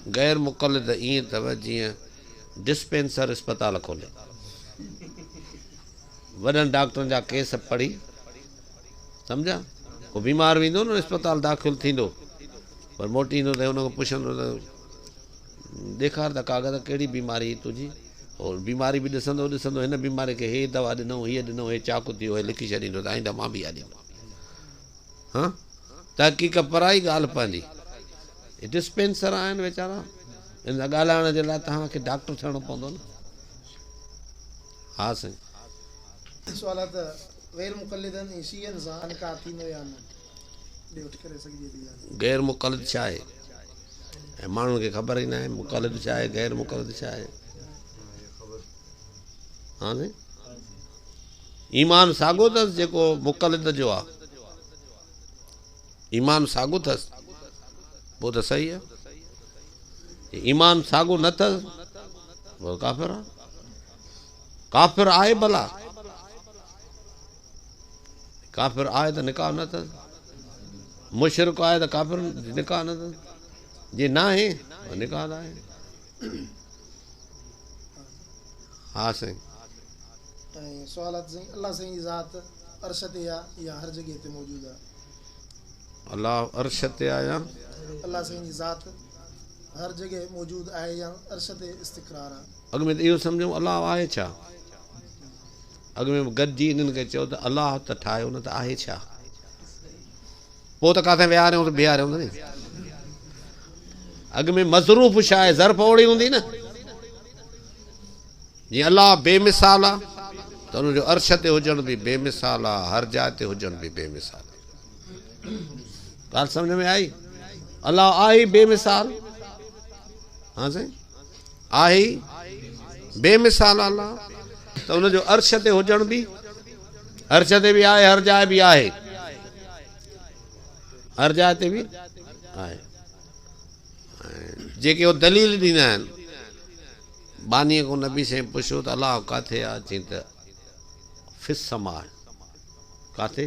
गैर मुक़लिद ईअं अथव जीअं डिस्पेंसर अस्पताल खोले, वॾनि डॉक्टरनि जा केस पढ़ी, सम्झा, को बीमार वेंदो न अस्पताल दाख़िल थींदो, पर मोटी ईंदो त हुनखां पुछंदो त ॾेखार त कागज़ कहिड़ी बीमारी तुंहिंजी, और बीमारी बि ॾिसंदो हिन बीमारी खे हे दवा ॾिनो, हीअ ॾिनो, हे चाकू थियो, हे लिखी छॾींदो त आईंदा मां बि इहा ॾींदो। हां, तहक़ीक़ पराई ॻाल्हि पंहिंजी, डिस्पेंसर आहिनि वीचारा, इन ॻाल्हाइण जे लाइ तव्हांखे डॉक्टर थियणो पवंदो न। हा साईं। सवाल त गैर मुक़लिदनि ऐं शियनि सां निकाह थींदो या न, करे सघिजे थी। गैर मुक़लिद छा आहे ऐं माण्हुनि खे ख़बर ई न आहे मुक़लिद छा आहे, गैर मुक़लिद छा आहे। हा साईं, ईमान साॻियो अथसि जेको मुक़लिद जो आहे, ईमान साॻियो अथसि पोइ त सही आहे, ईमान साॻियो न अथसि पोइ काफ़िर आहे। काफ़िर आहे भला, काफ़िर आहे त निकाह न अथसि, मुशरिक आहे त काफ़िर निकाह न अथसि, जे न आहे निकाह न आहे। हा साईं। ऐं सवालात साईं, अल्लाह साईं जी ज़ात अर्श ते आहे या हर जॻह ते मौजूदु आहे? अल्लाह अर्श ते आहे या अल्लाह साईं जी ज़ात हर जॻह मौजूदु आहे या अर्श ते इस्तिक़रार आहे? अॻ में त इहो सम्झूं अल्लाह आहे छा, अॻ में गॾिजी इन्हनि खे चयो त अल्लाह त ठाहियो न त आहे छा, पोइ त किथे विहारियूं त बीहारियूं न। अॻ में मज़रूफ़ छा आहे, ज़र्फ़ ओड़ी हूंदी न, जीअं अल्लाह बेमिसाल आहे त हुनजो अर्श ते हुजण बि बेमिसाल आहे, हर जाइ ते हुजण बि बेमिसाल आहे। ॻाल्हि सम्झ में आई? अल्लाह आहे बेमिसाल, हा साईं, आहे बेमिसाल अल्लाह, त हुनजो अर्श ते हुजण बि, अर्श ते बि आहे, हर जाइ बि आहे, हर जाइ ते बि आहे। जेके उहो दलील ॾींदा आहिनि, बानीअ खां नबी साईं पुछियो त अल्लाह किथे आहे, चई त फिस समा आहे, किथे,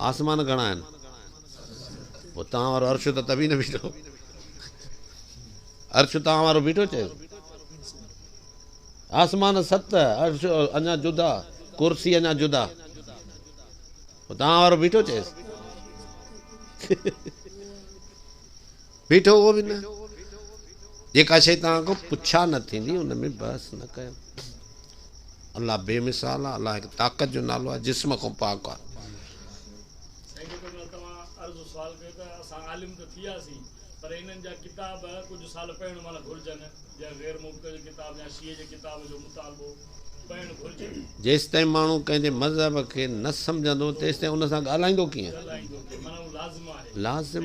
आसमान घणा आहिनि, पोइ तव्हां वारो अर्श त तबी न बीठो, अर्श तव्हां वारो बीठो चए, आसमान 7, अर्श अञा जुदा, कुर्सी अञा जुदा, पोइ तव्हां वारो बीठो चएसि, बीठो उहो बि न। जेका शइ तव्हां खां पुछा न थींदी उन में बहस न कयो। अल्लाह बेमिसाल आहे, अल्लाह हिकु ताक़त जो नालो आहे, जिस्म खां पाक आहे। पर इन्हनि जा किताब कुझु साल पहिरियों माना घुरिजनि, या गैर मुक़लिद किताब या शीअ जे किताब जो मुतालबो पहिरियों घुरिजे। जेसि ताईं माण्हू कंहिंजे मज़हब खे न सम्झंदो तेसि ताईं उन सां ॻाल्हाईंदो कीअं? लाज़िम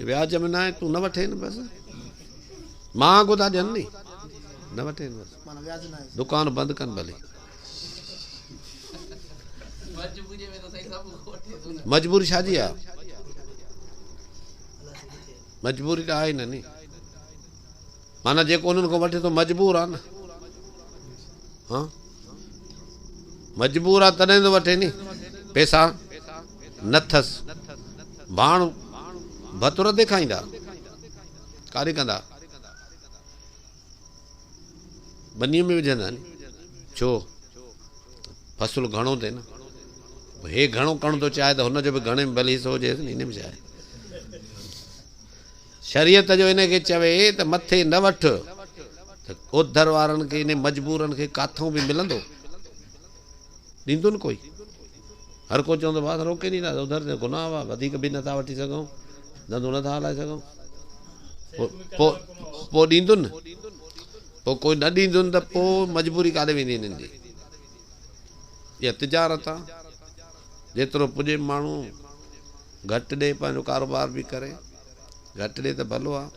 व्याज में न आहे, तूं न वठे न बसि, महांगो था ॾियनि नी, न वठे न बसि, दुकान बंदि कनि भले। मजबूरी छाजी आहे, मजबूरी त आहे न नी, माना जेको उन्हनि खां वठे थो मजबूर आहे न। हा, मजबूर आहे तॾहिं थो वठे नी, पैसा न अथसि, भाण भतुर ते खाईंदा, कारी कंदा, बनीअ में विझंदा नी, छो फ़सुलु घणो थिए न, हे घणो करणु थो चाहे त हुनजो बि घणे में भले हिसो हुजे न, इन में छा आहे। शरीयत जो इनखे चवे त मथे न वठ, त ओधर वारनि खे, इन मजबूरनि खे काथों बि मिलंदो, ॾींदो न कोई। हर को चवंदो बसि रोके ॾींदा, उधर ते गुनाह आहे, वधीक बि नथा वठी सघूं, धंधो नथा हलाए सघूं, पोइ ॾींदो न, पोइ कोई न ॾींदो त पोइ मजबूरी काॾे वेंदी हिननि जी। इहा तिजारत आहे, जेतिरो पुॼे माण्हू घटि ॾे, पंहिंजो कारोबार बि करे, घटि ॾे त भलो आहे,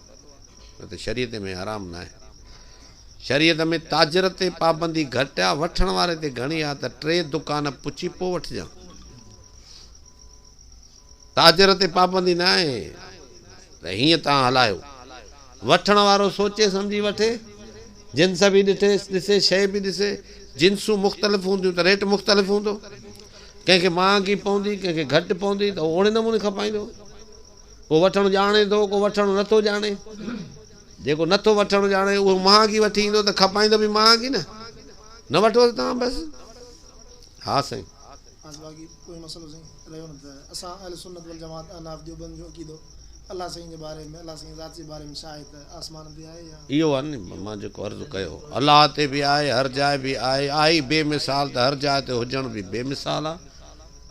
न त शरीयत में हराम न आहे। शरीयत में ताजर ते पाबंदी घटि आहे, वठण वारे ते घणी आहे, त 3 दुकान पुछी पोइ वठिजांइ। ताजर ते पाबंदी न आहे त हीअं तव्हां हलायो वठण वारो सोचे सम्झी वठे जिन्स बि ॾिसे शइ बि ॾिसे जिन्सूं मुख़्तलिफ़ हूंदियूं त रेट मुख़्तलिफ़ हूंदो कंहिंखे महांगी पवंदी कंहिंखे घटि पवंदी त ओड़े नमूने खपाईंदो को वठणु ॼाणे थो को वठणु नथो ॼाणे जेको नथो वठणु ॼाणे उहो महांगी वठी ईंदो त खपाईंदो बि महांगी न वठो त तव्हां बसि हा साईं आज बाक़ी कोई मसलो साईं रहियो न त असां अहले सुन्नत वल जमात अनाफ देवबंद जो अक़ीदो अल्लाह साईं जे बारे में अल्लाह साईं ज़ात जे बारे में छा आहे त आसमान ते आहे या इहो आहे न मां जेको अर्ज़ु कयो अलाह ते बि आहे हर जाइ बि आहे आई बेमिसाल त हर जाइ ते हुजण बि बेमिसाल आहे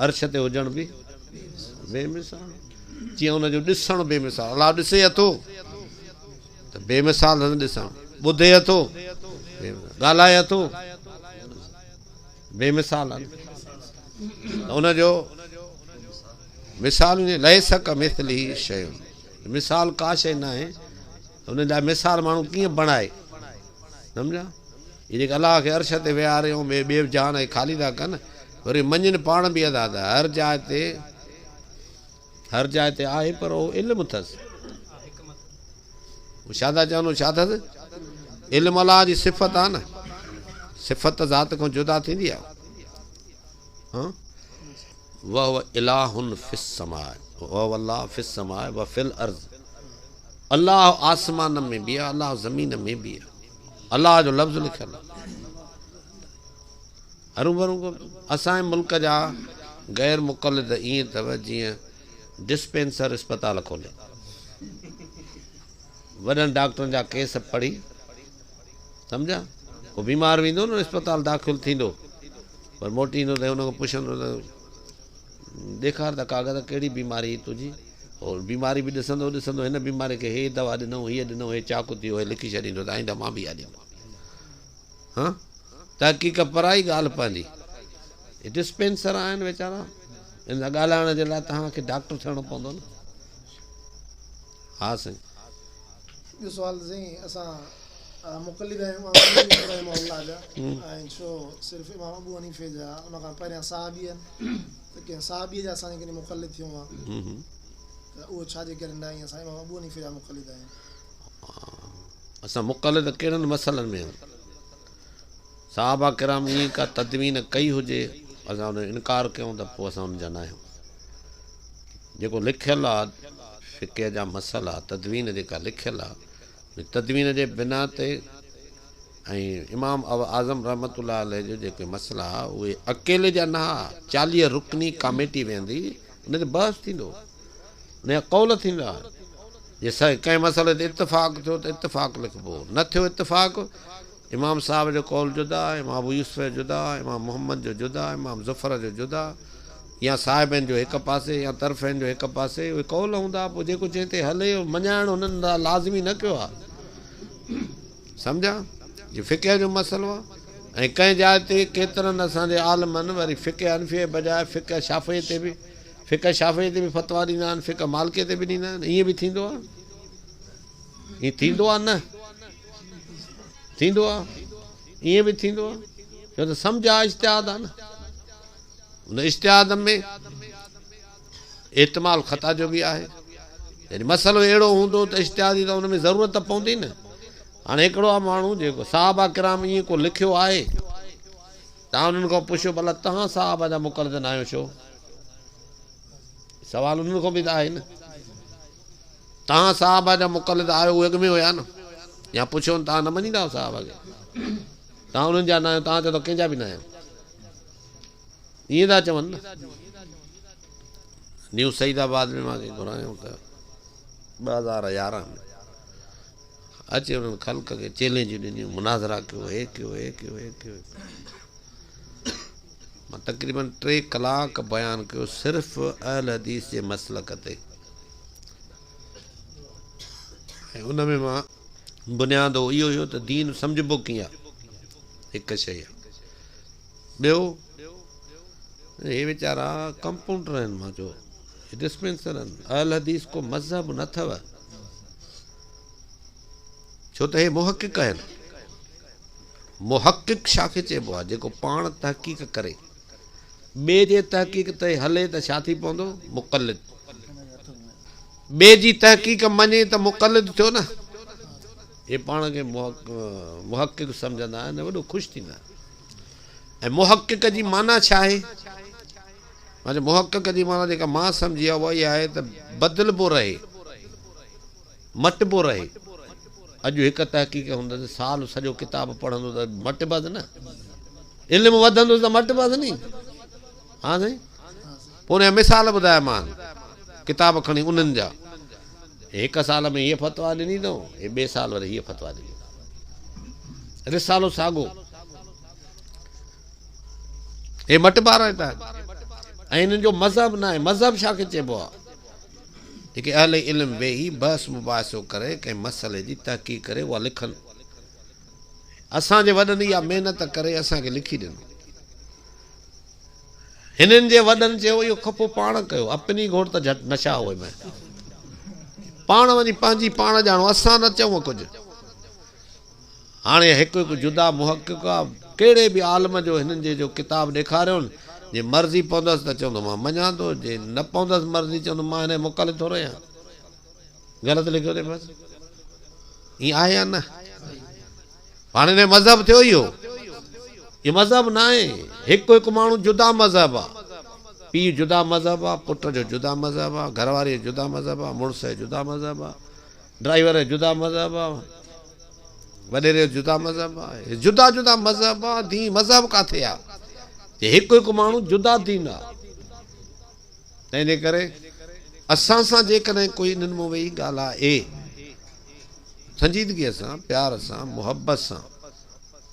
अर्श ते हुजण बि बेमिसाल जीअं हुनजो ॾिसणु बेमिसाल अलाह ॾिसे अथो त बेमिसाल न ॾिसणु ॿुधे अथो ॻाल्हाए अथो बेमिसाल आहे त हुनजो मिसाल लैस कमिथली शयूं मिसाल का शइ न आहे हुन लाइ मिसाल माण्हू कीअं बणाए सम्झा इहे जेके अलाह खे अर्श ते विहारियूं ॿिए जान ऐं ख़ाली था कनि वरी मञनि पाण बि अदा त हर जाइ ते आहे पर उहो इल्मु अथसि छा था चवनि छा अथसि इल्मु अलाह जी सिफ़त आहे न सिफ़त ज़ात खां जुदा थींदी आहे हा वह इलाहुन फिस समाए वह अल्लाह फिस समाए व फिल अर्ज़ अल्लाह आसमान में बि आहे अल्लाह ज़मीन में बि आहे अल्लाह जो लफ़्ज़ लिखियलु आहे हरू भरू असांजे मुल्क जा गैर मुक़लिद ईअं अथव जीअं डिस्पेंसर अस्पताल खोले वॾनि डॉक्टरनि जा केस पढ़ी सम्झा को बीमार वेंदो न अस्पताल दाख़िल थींदो पर मोटी ईंदो त हुनखां पुछंदो त ॾेखार त कागज़ कहिड़ी बीमारी तुंहिंजी और बीमारी बि ॾिसंदो हिन बीमारी खे हे दवा ॾिनो हीअ ॾिनो हे चाकू थियो हे लिखी छॾींदो त आईंदा मां बि ॾींदो हा तहक़ीक़ पराई ॻाल्हि पंहिंजी डिस्पेंसर आहिनि वीचारा इन सां ॻाल्हाइण जे लाइ तव्हांखे डॉक्टर थियणो पवंदो न हा साईं ॿियो सुवाल साईं असां मुक़लिद आहियूं जा ऐं छो सिर्फ़ु इमाम अबू हनीफ़े जा उन खां पहिरियां साहबी आहिनि त कंहिं साहबीअ जा असांजे कॾहिं मुक़लिद थियूं आहे त उहो छाजे करे न आहियूं असां इमाम अबू हनीफ़े जा मुक़लिद आहियूं असां मुक़लिद कहिड़नि मसइलनि में आहियूं साहबा किराम ईअं का तदवीन कई हुजे असां हुन इनकार कयूं त पोइ असां हुनजा न आहियूं जेको लिखियलु आहे फ़िक़े जा मसइला तदवीन जेका लिखियलु आहे तदवीन जे बिना ते ऐं इमाम आज़म रहमतुल्लाह अलैह जो जेके मसइला उहे अकेले जा न 40 रुकनी कमेटी वेंदी उन ते बहस थींदो उन जा कौल थींदा जे कंहिं मसइले ते इतफ़ाक़ थियो त इतफ़ाक़ लिखिबो न थियो इतफ़ाक़ इमाम साहब जो कौल जुदा इमाम अबू यूसुफ जो जुदा इमाम मोहम्मद जो जुदा इमाम ज़फ़र जो जुदा या साहिबनि जो हिकु पासे या तरफ़नि जो हिकु पासे उहे कौल हूंदा पोइ जेको चए ते हले मञाइण हुननि लाज़मी न कयो आहे सम्झा जे फ़िक़े जो मसइलो आहे ऐं कंहिं जाइ ते केतिरनि असांजे आलमनि वरी फ़िक़े हनफ़ी बजाए फ़िक़े शाफ़ी ते बि फ़िक़े शाफ़ी ते बि फ़तवा ॾींदा आहिनि फ़िक़े मालिके ते बि ॾींदा आहिनि ईअं बि थींदो आहे ईअं थींदो आहे न थींदो आहे ईअं बि थींदो आहे छो त सम्झ आहे इश्तिहाद आहे न उन इश्तिहाद में एतमाल ख़ता जो बि आहे जॾहिं मसइलो अहिड़ो हूंदो त इश्तिहादी त हुन में ज़रूरत पवंदी न हाणे हिकिड़ो आहे माण्हू जेको साहबा किराम ईअं को लिखियो आहे तव्हां उन्हनि खां पुछो भला तव्हां साहबा जा मुक़लिद न आहियो छो सवाल उन्हनि खां बि त आहे न तव्हां साहबा जा मुक़लिद आहियो उहे अॻु में हुया न या पुछो तव्हां न मञींदा आहियो साहबा खे तव्हां उन्हनि जा न आहियो तव्हां चओ त कंहिंजा बि न आहियो ईअं था चवनि न न्यू सईदाबाद में मां घुरायूं त 2011 में अचे उन्हनि ख़ल्क़ खे चैलेंज ॾिनियूं मुनाज़रा कयो हे कयो हे कयो हे कयो मां तक़रीबन 3 कलाक बयानु कयो सिर्फ़ु अहल हदीस जे मसलक ते ऐं उन में मां बुनियादो इहो हुयो त दीन सम्झबो कीअं आहे हिकु शइ आहे ॿियो हे वीचारा कंपाउंडर आहिनि मां चयो डिस्पेंसर आहिनि अहल हदीस को मज़हब न अथव छो त हे मुहक़िक़ आहिनि मुहक़िक़ छा खे चइबो आहे जेको पाण तहक़ीक़ करे ॿिए जे तहक़ीक़ ते हले त छा थी पवंदो मुक़लिद ॿिए जी तहक़ीक़ मञे त मुक़लिद थियो न, ये पाण खे मुहक़िक़ सम्झंदा आहिनि, वॾो ख़ुशि थींदा। ऐं मुहक़िक़ जी माना छा आहे? मां मुहक़िक़ जी माना जेका मां सम्झी आहे उहा इहा आहे त बदिलबो रहे, मटिबो रहे। अॼु हिकु तहक़ीक़ हूंदसि, साल सॼो किताब पढ़ंदो त मटिबसि न, इल्मु वधंदो त मटिबसि नी। हा साईं, पोइ उनजा मिसाल ॿुधाया मां किताब खणी उन्हनि जा, हिकु साल में हीअ फतवा ॾिनी अथऊं, हे ॿिए साल वरी हीअ फतवा ॾिनी, रिसालो साॻो, हे मटिबा रहंदा आहिनि। ऐं हिननि जो मज़हब न आहे। मज़हब छा खे चइबो आहे? जेके अहले इल्म वेही बहस मुबाहिसो करे कंहिं मसइले जी तहक़ीक़ करे उहा लिखनि। असांजे वॾनि इहा महिनत करे असांखे लिखी ॾिनो। हिननि जे वॾनि चयो इहो खपो पाण कयो, अपनी घोट त झटि नशा हुए में, पाण वञी पंहिंजी पाण ॼाणो, असां न चऊं कुझु। हाणे हिकु हिकु जुदा मुहक़िक़ आहे, कहिड़े बि आलम जो हिननि जे जो किताब ॾेखारियो, जे मर्ज़ी पवंदसि त चवंदो मां मञा थो, जे न पवंदसि मर्ज़ी चवंदो मां हिन मुक़लिद थोरो आहियां, ग़लति लिखियो अथई बसि। ईअं आहे या न? हाणे हिन मज़हब थियो इहो, इहो मज़हब न आहे। हिकु हिकु माण्हू जुदा मज़हब आहे, पीउ जुदा मज़हब आहे, पुट जो जुदा मज़हब आहे, घरवारी जो जुदा मज़हब आहे, मुड़ुस जो जुदा मज़हब आहे, ड्राइवर जो जुदा मज़हब आहे, वॾेरे जो जुदा मज़हब आहे, जुदा जुदा मज़हब आहे। दी मज़हब किथे आहे? हिकु हिकु माण्हू जुदा दीन आहे। तंहिंजे करे असां सां जेकॾहिं कोई इन्हनि मां वेही ॻाल्हाए संजीदगीअ सां, प्यार सां, मुहबत सां,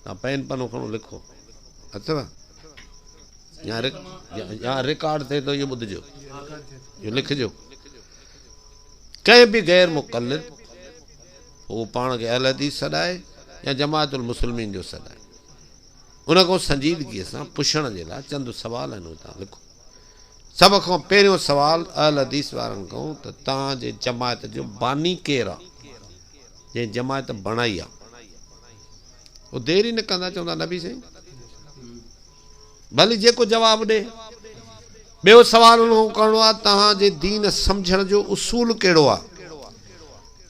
तव्हां पेन पनो खणो लिखो अथव या रिकॉर्ड थिए थो, इहो ॿुधिजो, इहो लिखिजो। कंहिं बि गैर मुक़लिद उहो पाण खे अहल हदीस सॾाए या जमाअतुल मुस्लिमीन जो सॾाए, उन खां संजीदगीअ सां पुछण जे लाइ चंद सवाल आहिनि, तव्हां लिखो। सभ खां पहिरियों सवाल अहल हदीस वारनि खां त तव्हांजे जमायत जो बानी केरु आहे, जंहिं जमायत बणाई आहे? उहो देरि ई न कंदा, चवंदा नबी साईं, भली जेको जवाबु ॾे। ॿियो सवाल उन करिणो आहे तव्हांजे दीन सम्झण जो उसूल कहिड़ो आहे,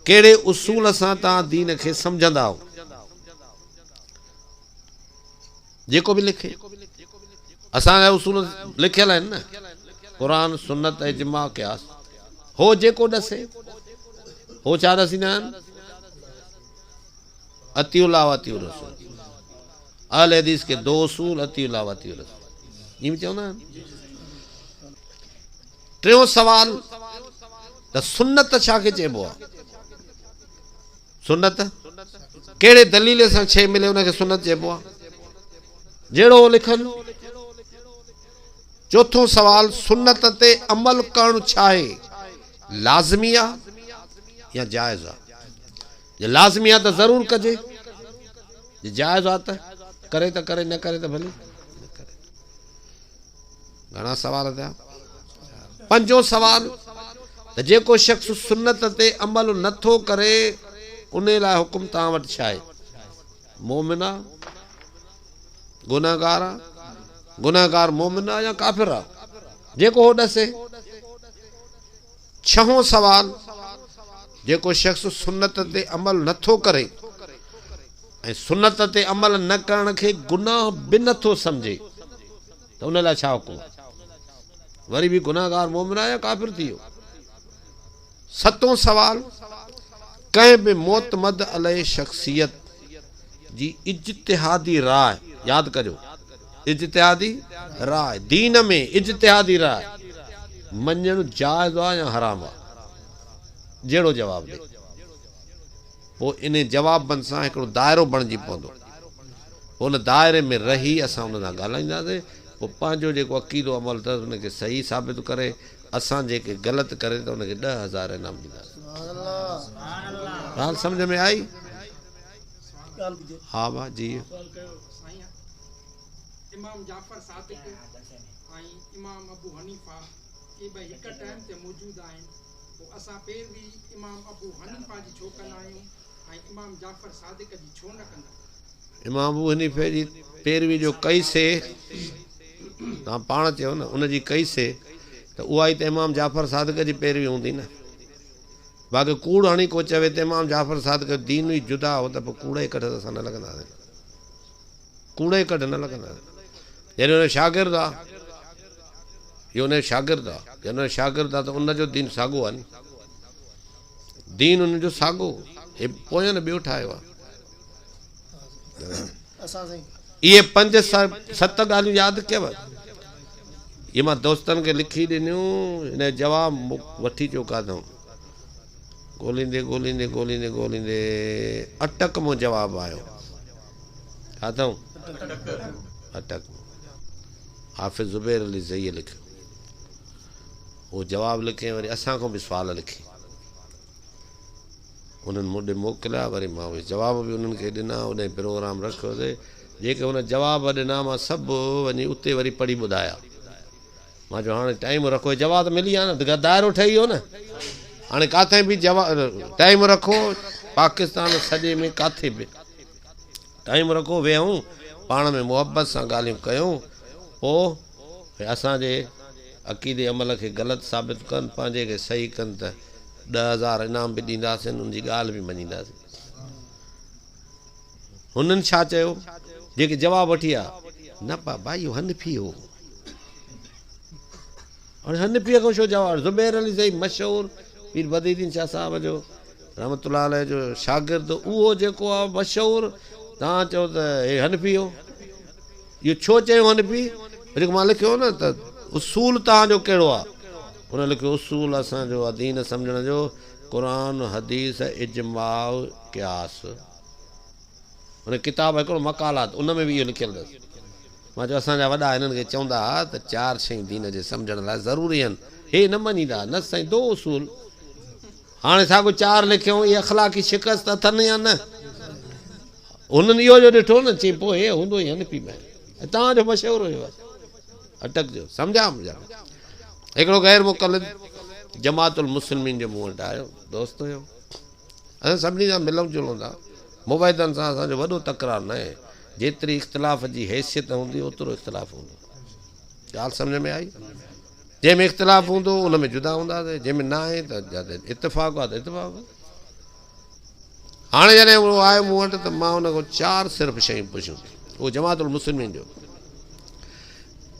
कहिड़े उसूल सां तव्हां दीन खे सम्झंदा आहियो। जेको बि लिखे, असांजा उसूल लिखियल आहिनि न, क़ुरान सुन्नत इजमा क़यास, हो जेको ॾसे हो छा ॾसींदा आहिनि? अतिउल्लाह व अतिउर रसूल, अहले हदीस के दो उसूल अतिउल्लाह व अतिउर रसूल, ईअं चवंदा आहिनि। टियों सवाल त सुन्नत छा खे चइबो आहे? सुन्नत कहिड़े दलील सां शइ मिले उनखे सुन्नत चइबो आहे, जहिड़ो लिखनि। चौथों सवाल सुन्नत ते अमल करणु छा आहे, लाज़मी आहे या जाइज़ आहे? जे लाज़मी आहे त ज़रूरु कजे, जे जाइज़ आहे त करे त करे, न करे त भले न करे। घणा सवाल थिया? पंजो सवाल त जेको शख़्स सुन्नत ते अमल नथो करे उन लाइ हुकुम तव्हां वटि छा आहे? मोमिन आहे, गुनहगार आहे, गुनहगार मोमिन आहे या काफ़िर आहे, जेको हो ॾसे। छहों सवाल जेको शख़्स सुन्नत ते अमल नथो करे ऐं सुन्नत ते अमल न करण खे गुनाह बि नथो सम्झे त उन लाइ छा हुकुम? वरी बि गुनहगार मोमिन आहे या काफ़िर थी वियो। सतों सवाल कंहिं बि मोतमद अलैह शख़्सियत जी इज्तिहादी राय, यादि कजो, इज्तिहादी राय, दीन में इज्तिहादी राय मञणु जाइज़ आहे या हराम आहे? जहिड़ो जवाबु ॾे, पोइ इन जवाबनि सां हिकिड़ो दाइरो बणिजी पवंदो। हुन दाइरे में रही असां हुन सां ॻाल्हाईंदासीं, पोइ पंहिंजो जेको अक़ीदो अमल अथसि उनखे सही साबित करे, असां जेके ग़लति करे त उनखे 10,000 इनाम ॾींदासीं। ॻाल्हि सम्झ में आई? हा भाउ जी। इमाम जाफर सादिक ऐं इमाम अबू हनीफा के ॿई हिकु टाइम ते मौजूदु आहिनि, पोइ असां पैरवी इमाम अबू हनीफा जी छो कंदा आहियूं ऐं इमाम जाफर सादिक जी छो न कंदा? इमाम अबू हनीफे जी पैरवी जो कईसे, तव्हां पाण चयो न, उनजी कईसे त उहा ई त इमाम जाफर सादिक जी पैरवी हूंदी न। बाक़ी कूड़ हणी को चवे त इमाम जाफ़र सादिक़ दीन ई जुदा हो त पोइ कूड़ ई कढ त असां न लॻंदासीं, कूड़ ई कढ न लॻंदासीं। जॾहिं हुन शागिर्द आहे, इहो हुनजो शागिर्द आहे, जॾहिं हुनजो शागिर्द आहे त उनजो दीन साॻियो आहे नी, दीन हुनजो साॻियो, हे पोयां न ॿियो ठाहियो आहे। असां साईं इहे 5-7 ॻाल्हियूं यादि कयव, इहे मां दोस्तनि खे लिखी ॾिनियूं, हिन जो जवाबु वठी चुका काथऊं, ॻोल्हींदे ॻोल्हींदे ॻोल्हींदे ॻोल्हींदे अटक मां जवाबु आयो, काथऊं अटक। हाफ़िज़ ज़ुबैर अली ज़ईअ लिखियो, उहो जवाबु लिखे वरी असांखां बि सुवाल लिखी उन्हनि मूं ॾे मोकिलिया, वरी मां उहे जवाब बि उन्हनि खे ॾिना, उन प्रोग्राम रखियोसीं। जेके हुन जवाब ॾिना मां सभु वञी उते वरी पढ़ी ॿुधाया। मां चयो हाणे टाइम रखो, जवाब त मिली विया न, दाइरो ठही वियो न, हाणे किथे बि जवाब टाइम रखो, पाकिस्तान सॼे में किथे बि टाइम रखो, वेहूं पाण में मुहबत सां ॻाल्हियूं कयूं, पोइ असांजे अक़ीदे अमल खे ग़लति साबित कनि, पंहिंजे खे सही कनि त 10,000 इनाम बि ॾींदासीं, उनजी ॻाल्हि बि मञींदासीं। हुननि छा चयो, जेके जवाबु वठी विया, न पा भाई इहो हनफी हो, हाणे हनफीअ खां छो जवाबु? ज़ुबैर अली ज़ई मशहूरु पीर बदरुद्दीन शाह साहिब जो रहमतुल्लाह अलैह जो शागिर्द, उहो जेको आहे मशहूरु, तव्हां चओ त हे हनफी हो, इहो छो चयो हनफी? वरी मां लिखियो न त उसूल तव्हांजो कहिड़ो आहे, हुन लिखियो उसूल असांजो आहे दीन सम्झण जो क़ुरान हदीस इजमा क़ियास। हुन किताब हिकिड़ो मकालात, उन में बि इहो लिखियलु अथसि। मां चयो असांजा वॾा हिननि खे चवंदा हुआ त 4 शयूं दीन जे सम्झण लाइ ज़रूरी आहिनि, हे न मञींदा, न साईं दो उसूल। हाणे साॻियो 4 लिखियऊं, इहे अख़लाक़ी शिकस्त अथनि या न? हुननि इहो जो ॾिठो न, चई पोइ हे हूंदो ई हनफी में, तव्हांजो मशहूरु हुयो, अटकजो, सम्झा मुंहिंजा। हिकिड़ो ग़ैर मुक़लिद जमातुल मुस्लिमीन जो मूं वटि आयो, दोस्त हुयो, असां सभिनी सां मिलूं जुलूं था, मुबैदनि सां असांजो वॾो तकरार न आहे, जेतिरी इख़्तिलाफ़ जी हैसियत हूंदी ओतिरो इख़्तिलाफ़ हूंदो। ॻाल्हि सम्झ में आई? जंहिंमें इख़्तिलाफ़ हूंदो उन में जुदा हूंदासीं, जंहिंमें न आहे त इतफ़ाक़ आहे त इतफ़ाक़। हाणे जॾहिं उहो आयो मूं वटि त मां हुन खां 4 सिर्फ़ु शयूं पुछियूं, उहो जमातुल मुस्लिमीन जो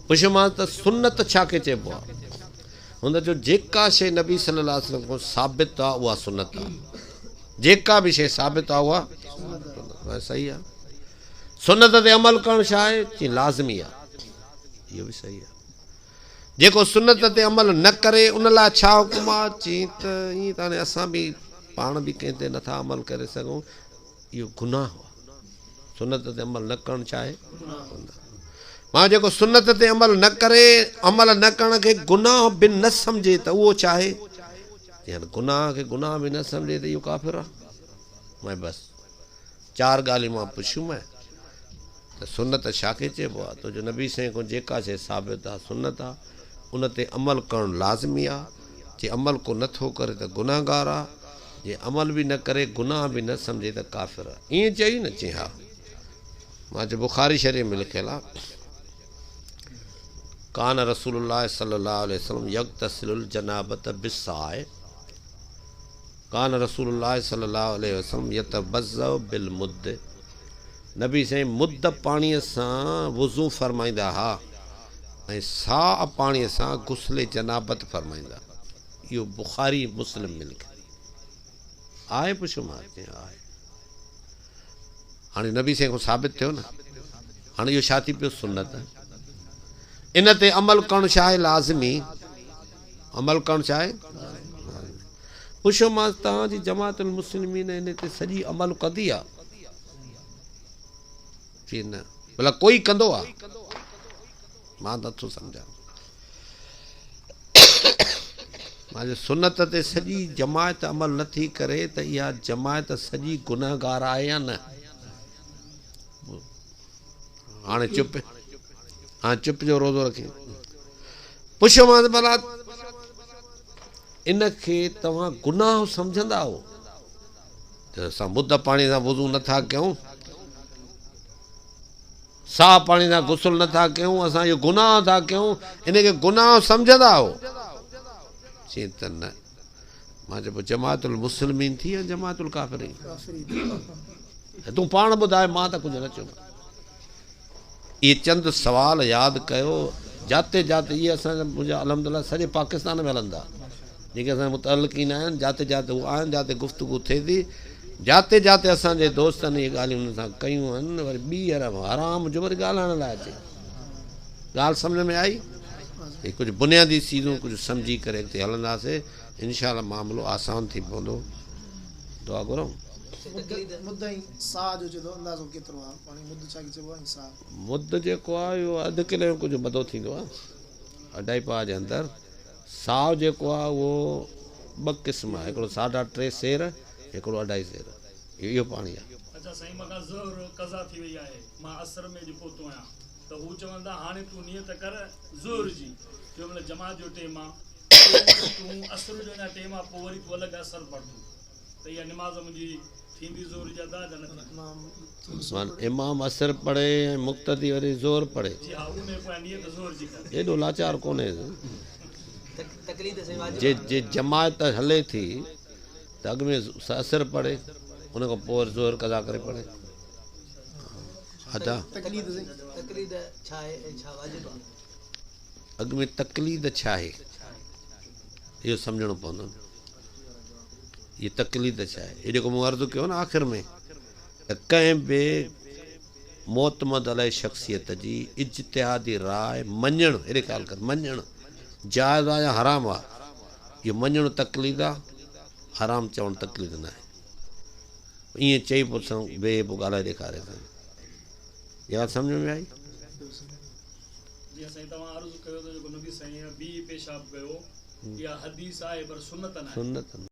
पुछियोमांसि त सुन्नत छा खे चइबो आहे? हुन जो जेका शइ नबी सल्लल्लाहु अलैहि वसल्लम खां साबित आहे उहा सुन्नत आहे, जेका बि शइ साबित आहे उहा सही आहे। सुन्नत ते अमल करणु छा आहे? चई लाज़मी आहे, इहो बि सही आहे। जेको सुन्नत ते अमल न करे उन लाइ छा हुकुम आहे? चई त ईअं त हाणे असां बि पाण बि कंहिं ते नथा अमल करे सघूं, इहो गुनाह आहे। सुन्नत ते अमल न करणु छा आहे? मां जेको सुन्नत ते अमल न करे, अमल न करण खे गुनाह बि न सम्झे त उहो छा आहे? गुनाह खे गुनाह बि न सम्झे त इहो काफ़िर आहे। मैं बसि 4 ॻाल्हियूं मां पुछियूं मैं त सुन्नत छा खे चइबो आहे? तो जो नबी साईं खां जेका शइ साबित आहे सुन्नत आहे, उन ते अमल करणु लाज़मी आहे। जे अमल को नथो करे त गुनाहगार आहे, जे अमल बि न करे गुनाह बि न सम्झे त काफ़िर आहे। ईअं चई न? चई हा। मां चयो बुखारी शरीफ़ में लिखियलु आहे, कान रसूलुल्लाह सल्लल्लाहु अलैहि वसल्लम यग़्तसिलुल जनाबत बिस्साए, कान रसूलुल्लाह सल्लल्लाहु अलैहि वसल्लम यतबज़्ज़उ बिल मुद्द। नबी साईं मुद्द पाणीअ सां वुज़ू फरमाईंदा हुआ ऐं साह पाणीअ सां गुस्ले जनाबत फरमाईंदा। इहो बुखारी मुस्लिम में लिखियलु आहे। पुछो मां आहे, हाणे नबी साईं खां साबित थियो न, हाणे इहो छा थी पियो? सुन्नत। इन ते अमल करणु छा आहे? लाज़मी। अमल करणु छा आहे? पुछो मां तव्हांजी जमातुल मुस्लिमीन इन ते सॼी अमल कंदी आहे? चई न। भला कोई कंदो आहे? मां नथो सम्झां। मां जो सुन्नत ते सॼी जमायत अमल नथी करे त इहा जमायत सॼी गुनाहगार आहे या न? हाणे चुप, हाणे चुप जो रोज़ो रखी। पुछो मां भला इन खे तव्हां गुनाह सम्झंदा हो? त असां मुद्द पाणी सां वुज़ू नथा कयूं, साह पाणी सां गुस्ल नथा कयूं, असां इहो गुनाह था कयूं, इन खे गुनाह सम्झंदा हो? चई त न। मां चयो जमातुल मुस्लिमीन थी या जमातुल काफ़िरीन काफ़िरी तूं पाण ॿुधाए मां त कुझु न चयो इहे चंद सवाल यादि कयो जाते जाते इहे असांजा मुंहिंजा अलहमदिल्ला सॼे पाकिस्तान में हलंदा जेके असांजा मुतअल्लिक़ीन आहिनि जाते जाते उहे आहिनि जाते गुफ़्तगू थिए थी जाते जाते असांजे दोस्तनि इहे ॻाल्हियूं हुन सां कयूं आहिनि वरी ॿीहर हराम जो वरी ॻाल्हाइण लाइ अचे ॻाल्हि सम्झ में आई हे कुझु बुनियादी चीज़ूं कुझु सम्झी करे अॻिते हलंदासीं इनशाला मामिलो आसान थी पवंदो दुआ घुरूं मुद्द ऐं साह जो चए थो अंदाज़ो केतिरो आहे पाणी मुद्द छा चइबो आहे ऐं साह मुद्द जेको आहे इहो अधु किले जो कुझु मदो थींदो आहे 2.5 पाउ जे अंदरि साहु जेको आहे उहो 2 क़िस्म आहे हिकिड़ो 3.5 सेर हिकिड़ो 2.5 सेर इहो पाणी आहे अच्छा साईं मूंखां ज़ोर कज़ा थी वई आहे मां असर में अॼु पहुतो आहियां त हू चवंदा हाणे तूं नियत कर ज़ोर जी जो महिल जमात जो टाइम आहे तूं असर जो अञा टाइम आहे पोइ वरी तूं अलॻि असर पढ़ त इहा निमाज़ मुंहिंजी थींदी ज़ोर जी अदा या न थींदी इमाम असर पढ़े ऐं मुक़्तदी वरी ज़ोर पढ़े जी हा उन में पोइ नियत ज़ोर जी कर एॾो लाचार कोन्हे जे जमायत हले थी त अॻु में असर पढ़े उन खां पोइ वरी ज़ोर कज़ा करे पढ़े अच्छा अॻु में तकलीद छा आहे इहो सम्झणो पवंदो इहा तकलीद छा आहे इहो जेको मूं अर्ज़ु कयो न आख़िर में त कंहिं बि मोतमद अलाए शख़्सियत जी इज्तिहादी राय मञणु हेॾे ख़्यालु कर मञणु जाइज़ आहे या हराम आहे इहो मञणु तकलीद आहे हराम चवणु तकलीद न आहे ईअं चई पुछूं ॿिए पोइ ॻाल्हाए ॾेखारे इहा सम्झ में आई जीअं साईं तव्हां अर्ज़ु कयो त जेको नबी साईं ॿी पेशाब कयो इहा हदीस आहे पर सुन्नत न आहे सुन्नत